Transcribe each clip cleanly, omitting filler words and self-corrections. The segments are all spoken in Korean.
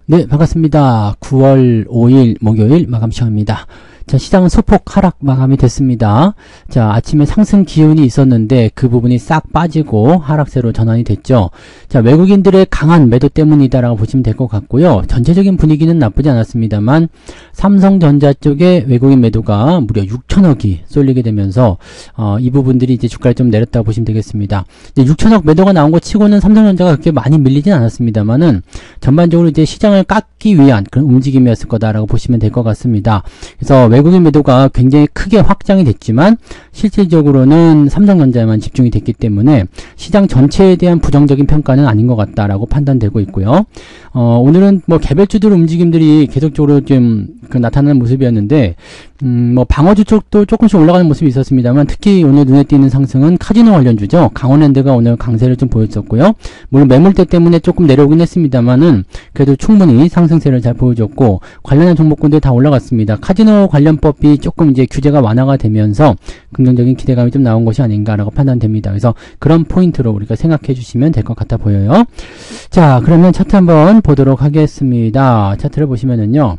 네, 반갑습니다. 9월 5일 목요일 마감 시간입니다. 자, 시장은 소폭 하락 마감이 됐습니다. 자, 아침에 상승 기운이 있었는데 그 부분이 싹 빠지고 하락세로 전환이 됐죠. 자, 외국인들의 강한 매도 때문이다라고 보시면 될 것 같고요. 전체적인 분위기는 나쁘지 않았습니다만 삼성전자 쪽에 외국인 매도가 무려 6천억이 쏠리게 되면서 이 부분들이 이제 주가를 좀 내렸다고 보시면 되겠습니다. 6천억 매도가 나온 것 치고는 삼성전자가 그렇게 많이 밀리진 않았습니다만은 전반적으로 이제 시장을 깎기 위한 그런 움직임이었을 거다라고 보시면 될 것 같습니다. 그래서 외국인 매도가 굉장히 크게 확장이 됐지만 실질적으로는 삼성전자에만 집중이 됐기 때문에 시장 전체에 대한 부정적인 평가는 아닌 것 같다라고 판단되고 있고요. 오늘은 뭐 개별주들 움직임들이 계속적으로 좀 나타나는 모습이었는데 방어주 쪽도 조금씩 올라가는 모습이 있었습니다만 특히 오늘 눈에 띄는 상승은 카지노 관련주죠. 강원랜드가 오늘 강세를 좀 보였었고요. 물론 매물대 때문에 조금 내려오긴 했습니다만은 그래도 충분히 상승세를 잘 보여줬고 관련한 종목군들 다 올라갔습니다. 카지노 관련법이 조금 이제 규제가 완화가 되면서 긍정적인 기대감이 좀 나온 것이 아닌가라고 판단됩니다. 그래서 그런 포인트로 우리가 생각해 주시면 될 것 같아 보여요. 자, 그러면 차트 한번 보도록 하겠습니다. 차트를 보시면은요.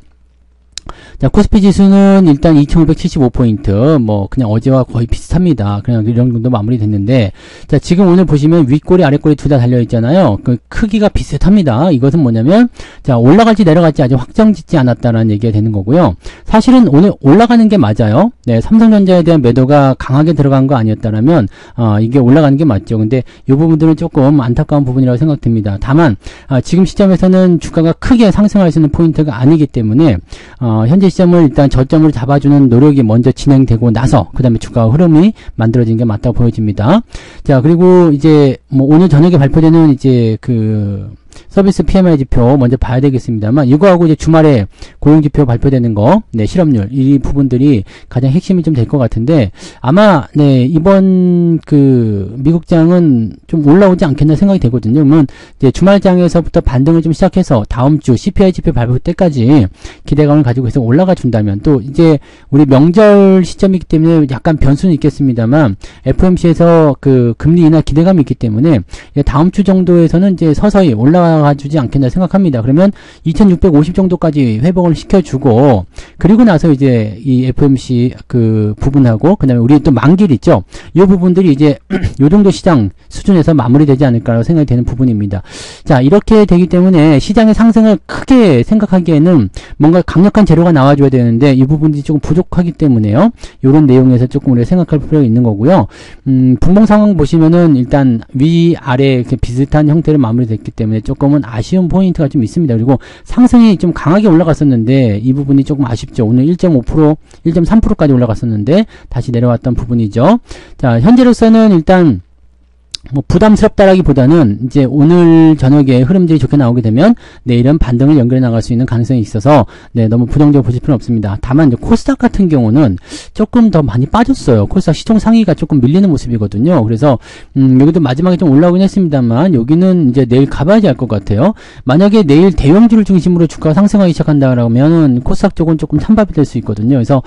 자, 코스피 지수는 일단 2575포인트, 그냥 어제와 거의 비슷합니다. 그냥 이런 정도 마무리 됐는데, 자, 지금 오늘 보시면 윗꼬리, 아랫꼬리 둘 다 달려있잖아요. 그 크기가 비슷합니다. 이것은 뭐냐면, 자, 올라갈지 내려갈지 아직 확정 짓지 않았다라는 얘기가 되는 거고요. 사실은 오늘 올라가는 게 맞아요. 네, 삼성전자에 대한 매도가 강하게 들어간 거 아니었다라면, 이게 올라가는 게 맞죠. 근데 이 부분들은 조금 안타까운 부분이라고 생각됩니다. 다만, 지금 시점에서는 주가가 크게 상승할 수 있는 포인트가 아니기 때문에, 현재 시점을 일단 저점으로 잡아주는 노력이 먼저 진행되고 나서 그 다음에 주가 흐름이 만들어진 게 맞다고 보여집니다. 자, 그리고 이제 오늘 저녁에 발표되는 이제 서비스 PMI 지표 먼저 봐야 되겠습니다만 이거하고 이제 주말에 고용지표 발표되는 거, 네, 실업률 이 부분들이 가장 핵심이 좀 될 것 같은데 아마 네, 이번 미국장은 좀 올라오지 않겠나 생각이 되거든요. 그러면 이제 주말장에서부터 반등을 좀 시작해서 다음 주 CPI 지표 발표 때까지 기대감을 가지고 계속 올라가 준다면 또 이제 우리 명절 시점이기 때문에 약간 변수는 있겠습니다만 FOMC에서 금리 인하 기대감이 있기 때문에 다음 주 정도에서는 이제 서서히 올라가주지 않겠나 생각합니다. 그러면 2650 정도까지 회복을 시켜주고 그리고 나서 이제 이 FOMC 부분하고 그 다음에 우리 또 만기일 있죠. 이 부분들이 이제 요 정도 시장 수준에서 마무리되지 않을까라고 생각이 되는 부분입니다. 자, 이렇게 되기 때문에 시장의 상승을 크게 생각하기에는 뭔가 강력한 재료가 나와줘야 되는데 이 부분들이 조금 부족하기 때문에요. 요런 내용에서 조금 우리가 생각할 필요가 있는 거고요. 분봉 상황 보시면은 일단 위아래 이렇게 비슷한 형태로 마무리됐기 때문에 조금은 아쉬운 포인트가 좀 있습니다. 그리고 상승이 좀 강하게 올라갔었는데 이 부분이 조금 아쉽죠. 오늘 1.5%, 1.3%까지 올라갔었는데 다시 내려왔던 부분이죠. 자, 현재로서는 일단 부담스럽다라기보다는 이제 오늘 저녁에 흐름들이 좋게 나오게 되면 내일은 반등을 연결해 나갈 수 있는 가능성이 있어서 네, 너무 부정적으로 보실 필요는 없습니다. 다만 이제 코스닥 같은 경우는 조금 더 많이 빠졌어요. 코스닥 시총 상위가 조금 밀리는 모습이거든요. 그래서 여기도 마지막에 좀 올라오긴 했습니다만 여기는 이제 내일 가봐야지 알 것 같아요. 만약에 내일 대형주를 중심으로 주가가 상승하기 시작한다라면 코스닥 쪽은 조금 찬밥이 될 수 있거든요. 그래서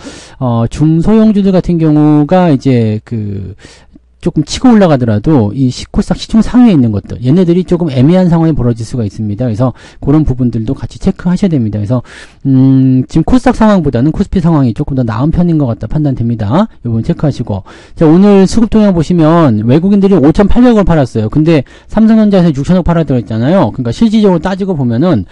중소형주들 같은 경우가 이제 조금 치고 올라가더라도 이 코스닥 시총 상위에 있는 것들 얘네들이 조금 애매한 상황이 벌어질 수가 있습니다. 그래서 그런 부분들도 같이 체크하셔야 됩니다. 그래서 지금 코스닥 상황보다는 코스피 상황이 조금 더 나은 편인 것 같다 판단됩니다. 이 부분 체크하시고 자, 오늘 수급 동향 보시면 외국인들이 5,800원 팔았어요. 근데 삼성전자에서 6천억 팔아 들어있잖아요. 그러니까 실질적으로 따지고 보면은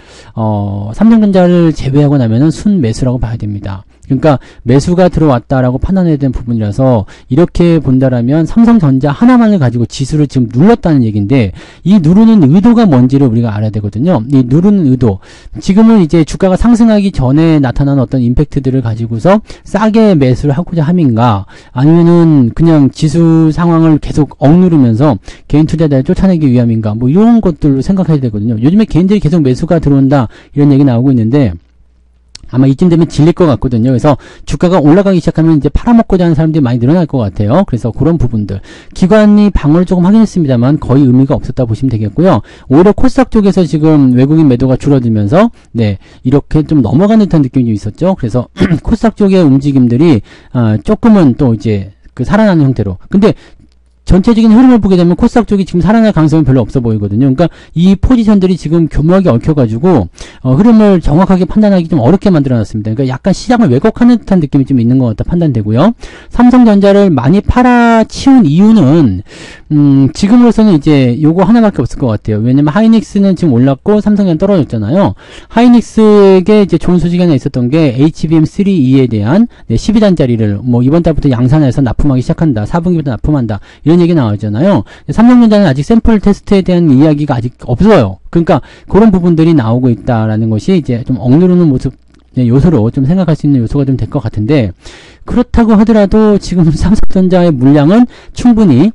삼성전자를 제외하고 나면은 순 매수라고 봐야 됩니다. 그러니까 매수가 들어왔다라고 판단해야 되는 부분이라서 이렇게 본다라면 삼성전자 하나만을 가지고 지수를 지금 눌렀다는 얘기인데 이 누르는 의도가 뭔지를 우리가 알아야 되거든요. 이 누르는 의도 지금은 이제 주가가 상승하기 전에 나타나는 어떤 임팩트들을 가지고서 싸게 매수를 하고자 함인가 아니면은 그냥 지수 상황을 계속 억누르면서 개인 투자자를 쫓아내기 위함인가 이런 것들로 생각해야 되거든요. 요즘에 개인들이 계속 매수가 들어온다 이런 얘기 나오고 있는데 아마 이쯤 되면 질릴 것 같거든요. 그래서 주가가 올라가기 시작하면 이제 팔아먹고자 하는 사람들이 많이 늘어날 것 같아요. 그래서 그런 부분들. 기관이 방어를 조금 하긴 했습니다만 거의 의미가 없었다 보시면 되겠고요. 오히려 코스닥 쪽에서 지금 외국인 매도가 줄어들면서 네, 이렇게 좀 넘어가는 듯한 느낌이 좀 있었죠. 그래서 코스닥 쪽의 움직임들이 조금은 또 이제 살아나는 형태로. 근데 전체적인 흐름을 보게 되면 코스닥 쪽이 지금 살아날 가능성은 별로 없어 보이거든요. 그러니까 이 포지션들이 지금 교묘하게 얽혀가지고 흐름을 정확하게 판단하기 좀 어렵게 만들어놨습니다. 그러니까 약간 시장을 왜곡하는 듯한 느낌이 좀 있는 것 같다 판단되고요. 삼성전자를 많이 팔아치운 이유는 지금으로서는 이제 요거 하나밖에 없을 것 같아요. 왜냐면 하이닉스는 지금 올랐고 삼성전자 떨어졌잖아요. 하이닉스에게 이제 좋은 소식이 하나 있었던 게 HBM3E에 대한 12단짜리를 뭐 이번 달부터 양산해서 납품하기 시작한다. 4분기부터 납품한다. 이런 얘기 나왔잖아요. 삼성전자는 아직 샘플 테스트에 대한 이야기가 아직 없어요. 그러니까 그런 부분들이 나오고 있다라는 것이 이제 좀 억누르는 모습 요소로 좀 생각할 수 있는 요소가 좀 될 것 같은데, 그렇다고 하더라도 지금 삼성전자의 물량은 충분히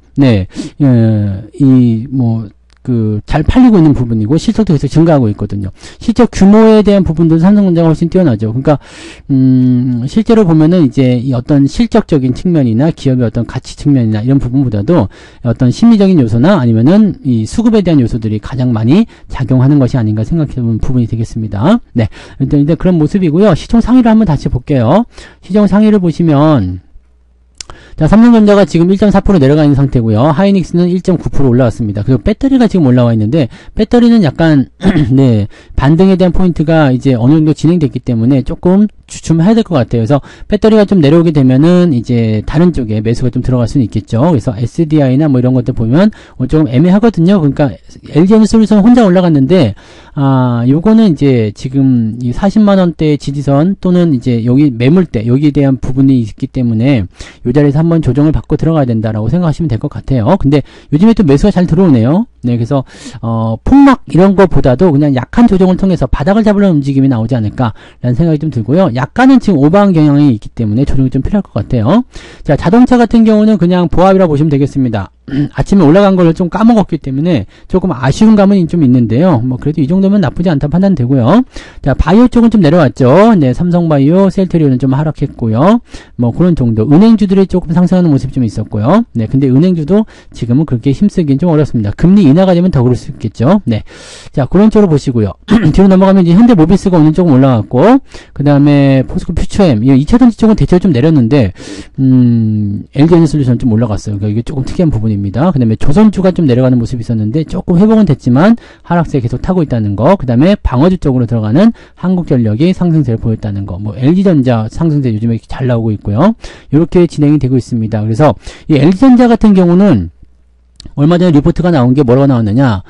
잘 팔리고 있는 부분이고 실적도 계속 증가하고 있거든요. 실적 규모에 대한 부분도 삼성전자가 훨씬 뛰어나죠. 그러니까 실제로 보면은 이제 이 어떤 실적적인 측면이나 기업의 어떤 가치 측면이나 이런 부분보다도 어떤 심리적인 요소나 아니면은 이 수급에 대한 요소들이 가장 많이 작용하는 것이 아닌가 생각해보는 부분이 되겠습니다. 네, 일단 그런 모습이고요. 시총 상위를 한번 다시 볼게요. 시총 상위를 보시면 자, 삼성전자가 지금 1.4% 내려가 있는 상태고요. 하이닉스는 1.9% 올라왔습니다. 그리고 배터리가 지금 올라와 있는데, 배터리는 약간 반등에 대한 포인트가 이제 어느 정도 진행됐기 때문에 조금 주춤해야 될 것 같아요. 그래서 배터리가 좀 내려오게 되면은 이제 다른 쪽에 매수가 좀 들어갈 수는 있겠죠. 그래서 SDI나 뭐 이런 것들 보면 조금 애매하거든요. 그러니까 LG에너솔루션 혼자 올라갔는데, 요거는 이제 지금 이 40만원대 지지선 또는 이제 여기 매물대, 여기에 대한 부분이 있기 때문에 요 자리에서 한번 조정을 받고 들어가야 된다라고 생각하시면 될 것 같아요. 근데 요즘에 또 매수가 잘 들어오네요. 네, 그래서 폭락 이런 것보다도 그냥 약한 조정을 통해서 바닥을 잡으려는 움직임이 나오지 않을까라는 생각이 좀 들고요. 약간은 지금 오버한 경향이 있기 때문에 조정이 좀 필요할 것 같아요. 자, 자동차 같은 경우는 그냥 보합이라고 보시면 되겠습니다. 아침에 올라간 걸 좀 까먹었기 때문에 조금 아쉬운 감은 좀 있는데요. 뭐 그래도 이 정도면 나쁘지 않다 판단되고요. 자, 바이오 쪽은 좀 내려왔죠. 네, 삼성바이오, 셀트리온은 좀 하락했고요. 뭐 그런 정도. 은행주들이 조금 상승하는 모습이 좀 있었고요. 네, 근데 은행주도 지금은 그렇게 힘쓰기는 좀 어렵습니다. 금리 인하가 되면 더 그럴 수 있겠죠. 네, 자, 그런 쪽으로 보시고요. 뒤로 넘어가면 이제 현대모비스가 오늘 조금 올라갔고, 그 다음에 포스코 퓨처엠, 이 2차전지 쪽은 대체로 좀 내렸는데, LG에너솔루션 좀 올라갔어요. 그러니까 이게 조금 특이한 부분입니다. 그 다음에 조선주가 좀 내려가는 모습이 있었는데 조금 회복은 됐지만 하락세 계속 타고 있다는 거. 그 다음에 방어주 쪽으로 들어가는 한국전력이 상승세를 보였다는 거. 뭐 LG전자 상승세 요즘에 잘 나오고 있고요. 이렇게 진행이 되고 있습니다. 그래서 이 LG전자 같은 경우는 얼마 전에 리포트가 나온 게 뭐라고 나왔느냐,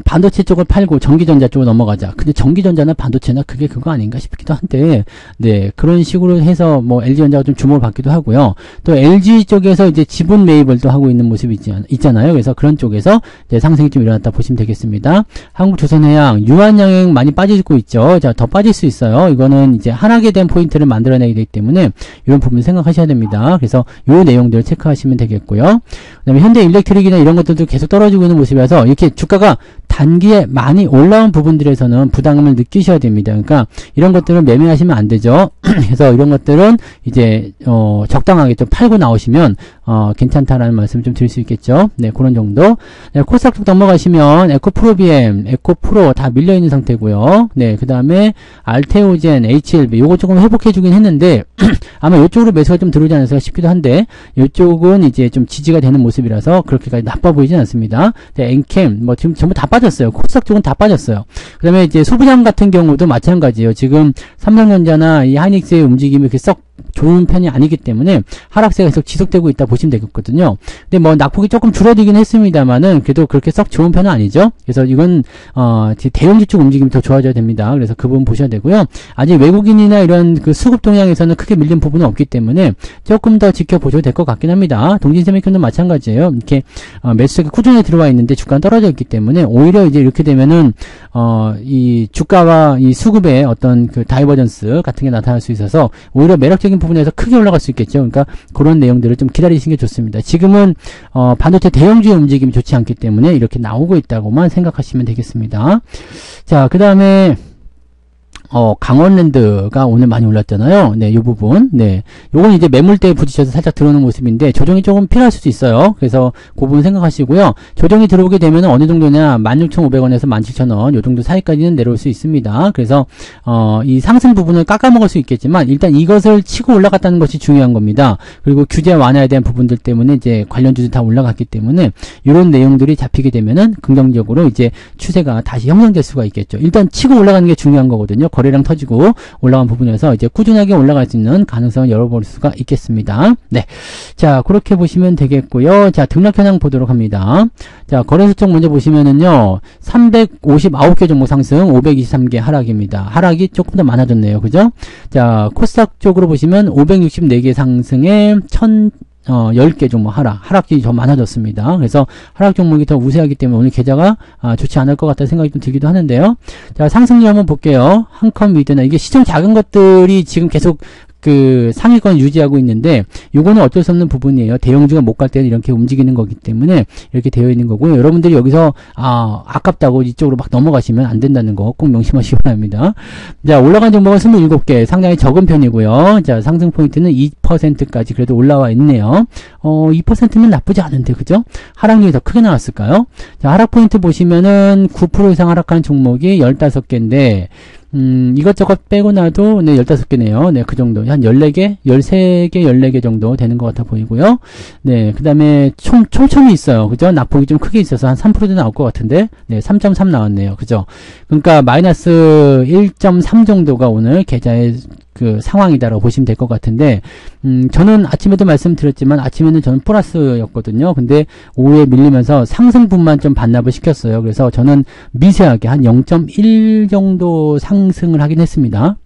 반도체 쪽을 팔고 전기전자 쪽으로 넘어가자. 근데 전기전자나 반도체나 그게 그거 아닌가 싶기도 한데, 네, 그런 식으로 해서 뭐 LG전자가 좀 주목을 받기도 하고요. 또 LG 쪽에서 이제 지분 매입을 또 하고 있는 모습이 있잖아요. 그래서 그런 쪽에서 이제 상승이 좀 일어났다 보시면 되겠습니다. 한국조선해양, 유한양행 많이 빠지고 있죠. 자, 더 빠질 수 있어요. 이거는 이제 하락에 대한 포인트를 만들어내기 되기 때문에 이런 부분 생각하셔야 됩니다. 그래서 요 내용들 체크하시면 되겠고요. 그 다음에 현대일렉트릭이나 이런 것들도 계속 떨어지고 있는 모습이라서 이렇게 주가가 단기에 많이 올라온 부분들에서는 부담감을 느끼셔야 됩니다. 그러니까 이런 것들은 매매하시면 안 되죠. 그래서 이런 것들은 이제 적당하게 좀 팔고 나오시면 괜찮다라는 말씀 좀 드릴 수 있겠죠. 네, 그런 정도. 네, 코스닥 쪽 넘어가시면 에코프로비엠, 에코프로 다 밀려있는 상태고요. 네, 그 다음에 알테오젠, HLB 요거 조금 회복해주긴 했는데 아마 이쪽으로 매수가 좀 들어오지 않을까 싶기도 한데 이쪽은 이제 좀 지지가 되는 모습이라서 그렇게까지 나빠 보이진 않습니다. 네, 엔캠 뭐 지금 전부 다 빠졌어요. 코스닥 쪽은 다 빠졌어요. 그 다음에 이제 소부장 같은 경우도 마찬가지예요. 지금 삼성전자나 이 하이닉스의 움직임이 이렇게 썩 좋은 편이 아니기 때문에 하락세가 계속 지속되고 있다 보시면 되겠거든요. 근데 뭐 낙폭이 조금 줄어들긴 했습니다만은 그래도 그렇게 썩 좋은 편은 아니죠. 그래서 이건 대형주 쪽 움직임이 더 좋아져야 됩니다. 그래서 그 부분 보셔야 되고요. 아직 외국인이나 이런 그 수급 동향에서는 크게 밀린 부분은 없기 때문에 조금 더 지켜보셔도 될 것 같긴 합니다. 동진세미컴도 마찬가지예요. 이렇게 매수세가 꾸준히 들어와 있는데 주가는 떨어져 있기 때문에 오히려 이제 이렇게 되면은 이 주가와 이 수급의 어떤 그 다이버전스 같은 게 나타날 수 있어서 오히려 매력적인 부분에서 크게 올라갈 수 있겠죠. 그러니까 그런 내용들을 좀 기다리시는 게 좋습니다. 지금은 반도체 대형주의 움직임이 좋지 않기 때문에 이렇게 나오고 있다고만 생각하시면 되겠습니다. 자, 그 다음에 강원랜드가 오늘 많이 올랐잖아요. 네, 요 부분. 네. 요건 이제 매물대에 부딪혀서 살짝 들어오는 모습인데, 조정이 조금 필요할 수도 있어요. 그래서 그 부분 생각하시고요. 조정이 들어오게 되면 어느 정도냐, 16,500원에서 17,000원, 요 정도 사이까지는 내려올 수 있습니다. 그래서, 이 상승 부분을 깎아먹을 수 있겠지만, 일단 이것을 치고 올라갔다는 것이 중요한 겁니다. 그리고 규제 완화에 대한 부분들 때문에 이제 관련주들이 다 올라갔기 때문에, 요런 내용들이 잡히게 되면은, 긍정적으로 이제 추세가 다시 형성될 수가 있겠죠. 일단 치고 올라가는 게 중요한 거거든요. 거래량 터지고 올라간 부분에서 이제 꾸준하게 올라갈 수 있는 가능성을 열어볼 수가 있겠습니다. 네. 자, 그렇게 보시면 되겠고요. 자, 등락 현황 보도록 합니다. 자, 거래 수적 먼저 보시면은요, 359개 종목 상승, 523개 하락입니다. 하락이 조금 더 많아졌네요. 그죠? 자, 코스닥 쪽으로 보시면 564개 상승에 10개 종목 하락이 더 많아졌습니다. 그래서 하락 종목이 더 우세하기 때문에 오늘 계좌가 좋지 않을 것 같다는 생각이 좀 들기도 하는데요. 자, 상승률 한번 볼게요. 한컴 위드나 이게 시총 작은 것들이 지금 계속 그 상위권 유지하고 있는데, 요거는 어쩔 수 없는 부분이에요. 대형주가 못 갈 때는 이렇게 움직이는 거기 때문에 이렇게 되어 있는 거고요. 여러분들이 여기서 아깝다고 이쪽으로 막 넘어가시면 안 된다는 거 꼭 명심하시기 바랍니다. 자, 올라간 종목은 27개, 상당히 적은 편이고요. 자, 상승 포인트는 2%까지 그래도 올라와 있네요. 2%면 나쁘지 않은데, 그죠? 하락률이 더 크게 나왔을까요? 자, 하락 포인트 보시면은 9% 이상 하락한 종목이 15개인데, 이것저것 빼고 나도, 네, 15개네요. 네, 그 정도. 한 14개? 13개, 14개 정도 되는 것 같아 보이고요. 네, 그 다음에 촘촘히 있어요. 그죠? 낙폭이 좀 크게 있어서 한 3%도 나올 것 같은데, 네, 3.3 나왔네요. 그죠? 그러니까 마이너스 1.3 정도가 오늘 계좌의 그 상황이다라고 보시면 될 것 같은데, 저는 아침에도 말씀드렸지만 아침에는 저는 플러스였거든요. 근데 오후에 밀리면서 상승분만 좀 반납을 시켰어요. 그래서 저는 미세하게 한 0.1 정도 상승을 하긴 했습니다.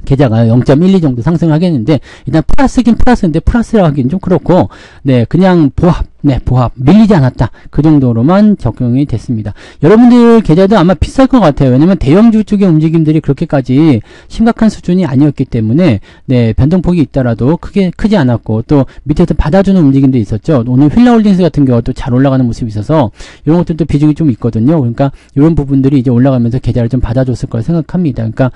계좌가 0.12 정도 상승을 하겠는데, 일단 플러스긴 플러스인데 플러스라고 하기는 좀 그렇고, 네, 그냥 보합, 밀리지 않았다. 그 정도로만 적용이 됐습니다. 여러분들 계좌도 아마 비쌀 것 같아요. 왜냐면 대형주 쪽의 움직임들이 그렇게까지 심각한 수준이 아니었기 때문에, 네, 변동폭이 있더라도 크지 않았고, 또 밑에서 받아주는 움직임도 있었죠. 오늘 휠라홀딩스 같은 경우도 잘 올라가는 모습이 있어서, 이런 것들도 비중이 좀 있거든요. 그러니까 이런 부분들이 이제 올라가면서 계좌를 좀 받아줬을 거라 생각합니다. 그러니까,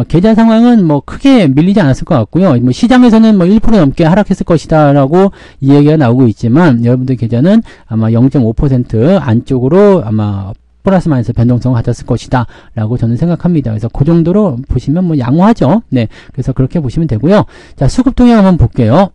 계좌 상황은 뭐 크게 밀리지 않았을 것 같고요. 뭐 시장에서는 뭐 1% 넘게 하락했을 것이다라고 이야기가 나오고 있지만, 여러분들 계좌는 아마 0.5% 안쪽으로 아마 플러스 마이너스 변동성을 가졌을 것이다 라고 저는 생각합니다. 그래서 그 정도로 보시면 뭐 양호하죠. 네, 그래서 그렇게 보시면 되고요. 자, 수급 동향 한번 볼게요.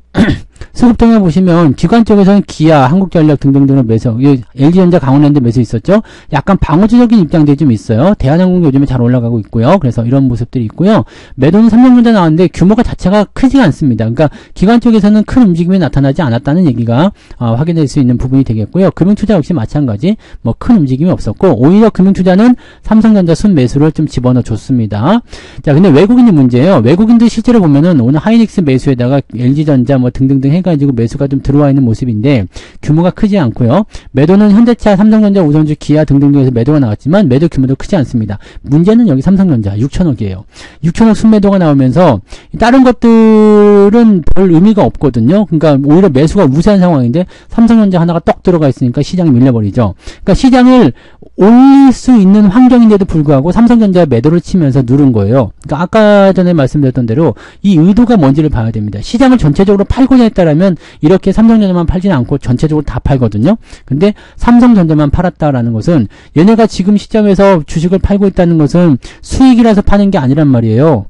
수급 동향 보시면 기관 쪽에서는 기아, 한국전력 등등등을 매수, LG전자, 강원랜드 매수 있었죠. 약간 방어주적인 입장들이 좀 있어요. 대한항공 요즘에 잘 올라가고 있고요. 그래서 이런 모습들이 있고요. 매도는 삼성전자 나왔는데 규모가 자체가 크지가 않습니다. 그러니까 기관 쪽에서는 큰 움직임이 나타나지 않았다는 얘기가 확인될 수 있는 부분이 되겠고요. 금융투자 역시 마찬가지 뭐 큰 움직임이 없었고, 오히려 금융투자는 삼성전자 순매수를 좀 집어넣어 줬습니다. 자, 근데 외국인이 문제예요. 외국인들 실제로 보면은 오늘 하이닉스 매수에다가 LG전자 뭐 등등등 해가지고 매수가 좀 들어와 있는 모습인데 규모가 크지 않고요. 매도는 현대차, 삼성전자, 우선주, 기아 등등등에서 매도가 나왔지만 매도 규모도 크지 않습니다. 문제는 여기 삼성전자 6천억이에요. 6천억 순매도가 나오면서 다른 것들은 별 의미가 없거든요. 그러니까 오히려 매수가 우세한 상황인데 삼성전자 하나가 떡 들어가 있으니까 시장이 밀려버리죠. 그러니까 시장을 올릴 수 있는 환경인데도 불구하고 삼성전자 매도를 치면서 누른 거예요. 그러니까 아까 전에 말씀드렸던 대로 이 의도가 뭔지를 봐야 됩니다. 시장을 전체적으로 팔고자 했다라면 이렇게 삼성전자만 팔지는 않고 전체적으로 다 팔거든요. 근데 삼성전자만 팔았다라는 것은 얘네가 지금 시장에서 주식을 팔고 있다는 것은 수익이라서 파는 게 아니란 말이에요.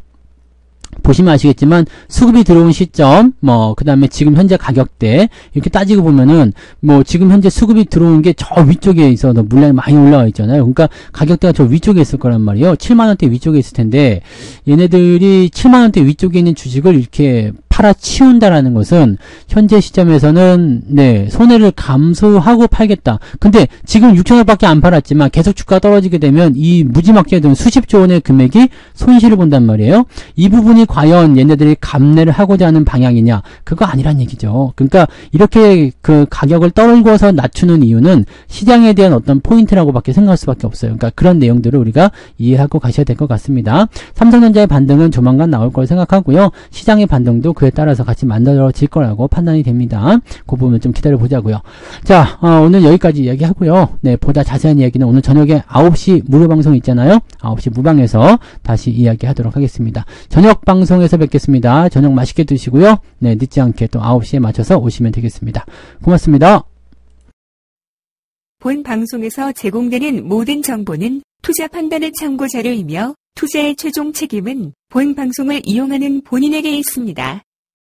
보시면 아시겠지만 수급이 들어온 시점, 뭐 그 다음에 지금 현재 가격대 이렇게 따지고 보면은 뭐 지금 현재 수급이 들어온 게 저 위쪽에 있어서 물량이 많이 올라와 있잖아요. 그러니까 가격대가 저 위쪽에 있을 거란 말이에요. 7만원대 위쪽에 있을 텐데 얘네들이 7만원대 위쪽에 있는 주식을 이렇게 팔아치운다라는 것은 현재 시점에서는 네, 손해를 감수하고 팔겠다. 근데 지금 6천원밖에 안 팔았지만 계속 주가가 떨어지게 되면 이 무지막지하게 되면 수십조 원의 금액이 손실을 본단 말이에요. 이 부분이 과연 얘네들이 감내를 하고자 하는 방향이냐? 그거 아니란 얘기죠. 그러니까 이렇게 그 가격을 떨궈서 낮추는 이유는 시장에 대한 어떤 포인트라고밖에 생각할 수밖에 없어요. 그러니까 그런 내용들을 우리가 이해하고 가셔야 될 것 같습니다. 삼성전자의 반등은 조만간 나올 걸 생각하고요. 시장의 반등도 그에 그거에 따라서 같이 만들어질 거라고 판단이 됩니다. 그 부분 좀 기다려 보자고요. 자, 오늘 여기까지 이야기하고요. 네, 보다 자세한 이야기는 오늘 저녁에 9시 무료 방송 있잖아요. 9시 무방에서 다시 이야기하도록 하겠습니다. 저녁 방송에서 뵙겠습니다. 저녁 맛있게 드시고요. 네, 늦지 않게 또 9시에 맞춰서 오시면 되겠습니다. 고맙습니다. 본 방송에서 제공되는 모든 정보는 투자 판단의 참고 자료이며 투자의 최종 책임은 본 방송을 이용하는 본인에게 있습니다.